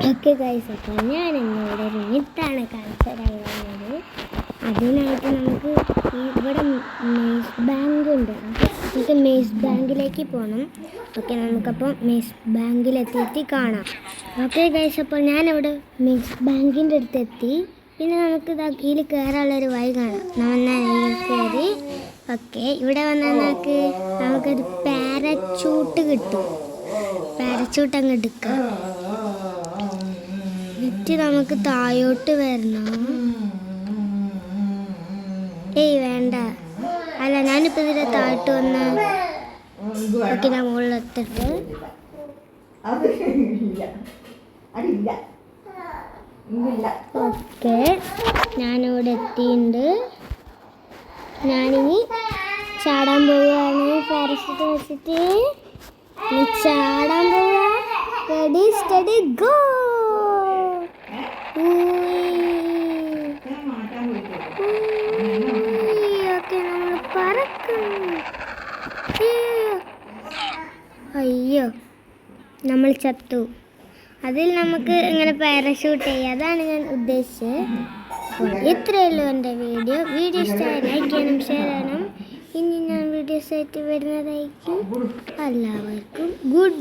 Okay guys, അപ്പോൾ ഞാൻ ഇന്നിവിടെ ഒരു മിത്താണ് കാണിച്ചു തരാൻ പോകുന്നത്. അതിനായിട്ട് നമുക്ക് ഇവിടെ മെയ്സ് ബാങ്ക് ഉണ്ട്. നമുക്ക് മെയ്സ് ബാങ്കിലേക്ക് പോകണം. ഓക്കെ, നമുക്കപ്പോൾ മെയ്സ് ബാങ്കിലെത്തിയിട്ട് കാണാം. ഓക്കെ ഗൈസ്, അപ്പോൾ ഞാനിവിടെ മെയ്സ് ബാങ്കിൻ്റെ അടുത്തെത്തി. പിന്നെ നമുക്ക് ഇതിൽ കയറാനുള്ളൊരു വഴി കാണാം. നമ്മൾ കയറി. ഓക്കെ, ഇവിടെ വന്നാൽ നമുക്കൊരു പാരച്യൂട്ട് കിട്ടും. പാരച്യൂട്ട് അങ്ങ് എടുക്കാം. എന്നിട്ട് നമുക്ക് താഴോട്ട് വരണം. ഏയ് വേണ്ട, അല്ല ഞാനിപ്പോൾ ഇതിൻ്റെ താഴോട്ട് വന്ന് ഓക്കെ, ഞാൻ മുകളിലെത്തിട്ട് ഓക്കെ ഞാനിവിടെ എത്തിയിട്ടുണ്ട്. ഞാനിനി ചാടാൻ പോവുകയാണ്. പാരച്യൂട്ട് വെച്ചിട്ട് ചാടാൻ പോവുക. Ready steady go. ഓക്കെ, നമ്മൾ പറക്കും. അയ്യോ, നമ്മൾ ചത്തു. അതിൽ നമുക്ക് ഇങ്ങനെ പാരഷൂട്ട് ചെയ്യാം. അതാണ് ഞാൻ ഉദ്ദേശിച്ചത്. ഇത്രയേ ഉള്ളൂ എൻ്റെ വീഡിയോ. ഇഷ്ടമായി ലൈക്ക് ചെയ്യണം, ഷെയർ ചെയ്യണം. ഇനി ഞാൻ വീഡിയോസ് ആയിട്ട് വരുന്നതായിരിക്കും. എല്ലാവർക്കും ഗുഡ്